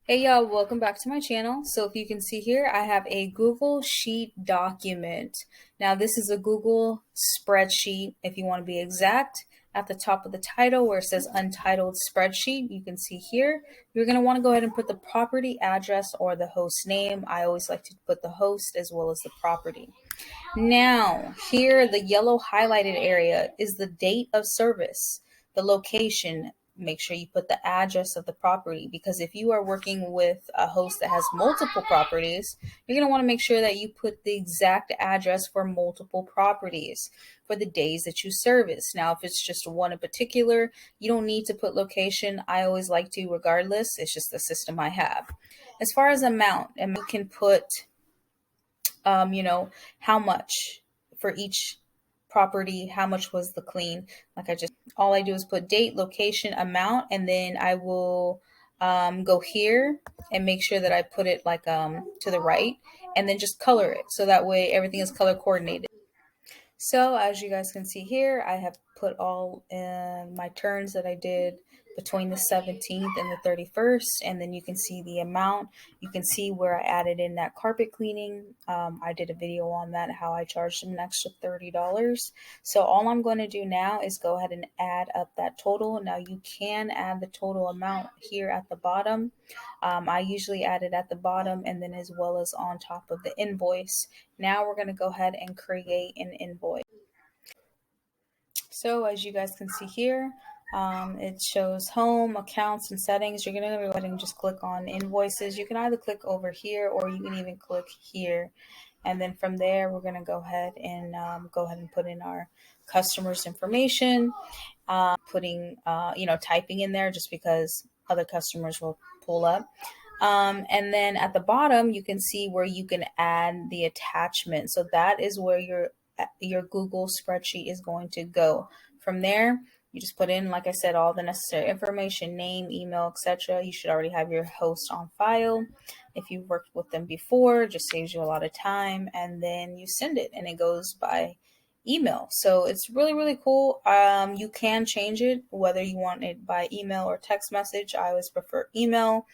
Hey y'all, welcome back to my channel. So if you can see here, I have a Google Sheet document. Now this is a Google spreadsheet, if you want to be exact. At the top of the title where it says Untitled Spreadsheet, you can see here, you're going to want to go ahead and put the property address or the host name. I always like to put the host as well as the property. Now, here, the yellow highlighted area is the date of service, the location. Make sure you put the address of the property, because if you are working with a host that has multiple properties, you're going to want to make sure that you put the exact address for multiple properties for the days that you service. Now, if it's just one in particular, you don't need to put location. I always like to regardless. It's just the system I have. As far as amount, and you can put how much for each property, how much was the clean. All I do is put date, location, amount, and then I will go here and make sure that I put it like to the right, and then just color it so that way everything is color coordinated. So as you guys can see here, I have put all my turns that I did between the 17th and the 31st, and then you can see the amount. You can see where I added in that carpet cleaning. I did a video on that, how I charged them an extra $30. So all I'm going to do now is go ahead and add up that total. Now you can add the total amount here at the bottom. I usually add it at the bottom and then as well as on top of the invoice. Now we're going to go ahead and create an invoice. So as you guys can see here, it shows home, accounts, and settings. You're going to go ahead and just click on invoices. You can either click over here or you can even click here. And then from there, we're going to go ahead and put in our customer's information, typing in there just because other customers will pull up. And then at the bottom, you can see where you can add the attachment. So that is where your Google spreadsheet is going to go. From there, you just put in, like I said, all the necessary information, name, email, etc. You should already have your host on file. If you've worked with them before, it just saves you a lot of time. And then you send it and it goes by email. So it's really, really cool. You can change it whether you want it by email or text message. I always prefer email.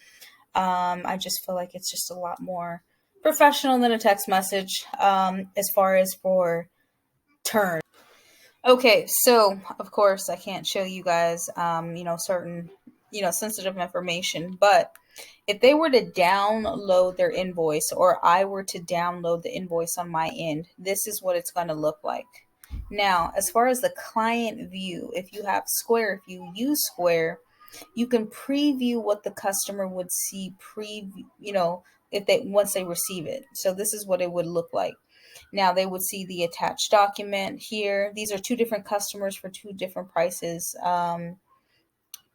I just feel like it's just a lot more professional than a text message as far as for turn. Okay, so of course I can't show you guys, certain, sensitive information, but if they were to download their invoice or I were to download the invoice on my end, this is what it's going to look like. Now, as far as the client view, if you have Square, if you use Square, you can preview what the customer would see once they receive it. So this is what it would look like. Now they would see the attached document here. These are two different customers for two different prices.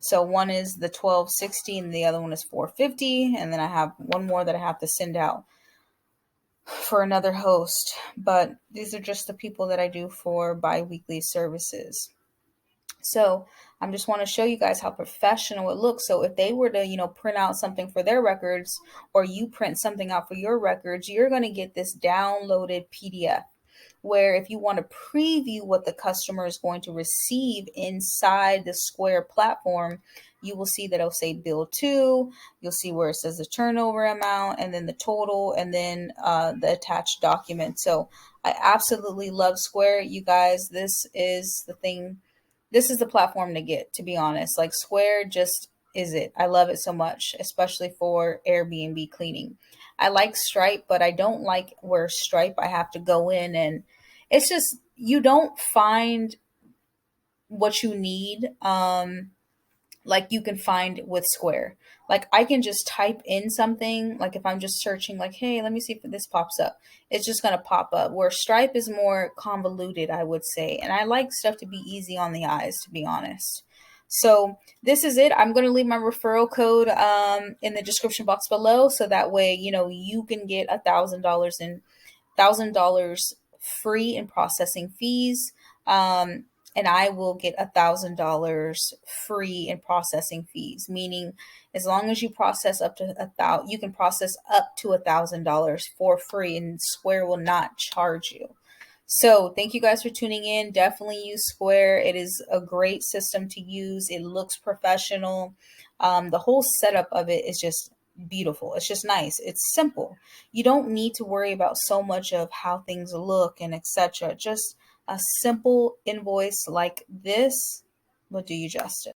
So one is the $12.60 and the other one is $4.50. And then I have one more that I have to send out for another host. But these are just the people that I do for bi-weekly services. So I just want to show you guys how professional it looks. So if they were to, print out something for their records, or you print something out for your records, you're going to get this downloaded PDF where if you want to preview what the customer is going to receive inside the Square platform, you will see that it'll say bill to, you'll see where it says the turnover amount and then the total and then the attached document. So I absolutely love Square. You guys, this is the thing. This is the platform to get, to be honest. Like Square just is it. I love it so much, especially for Airbnb cleaning. I like Stripe, but I don't like where Stripe I have to go in and it's just, you don't find what you need like you can find with Square. Like I can just type in something, like if I'm just searching like, hey, let me see if this pops up. It's just going to pop up, where Stripe is more convoluted, I would say. And I like stuff to be easy on the eyes, to be honest. So this is it. I'm going to leave my referral code in the description box below. So that way, you can get $1,000 free in processing fees. And I will get $1,000 free in processing fees, meaning as long as you process up to you can process up to $1,000 for free, and Square will not charge you. So thank you guys for tuning in. Definitely use Square. It is a great system to use. It looks professional. The whole setup of it is just beautiful. It's just nice. It's simple. You don't need to worry about so much of how things look and etc. Just a simple invoice like this will do you justice.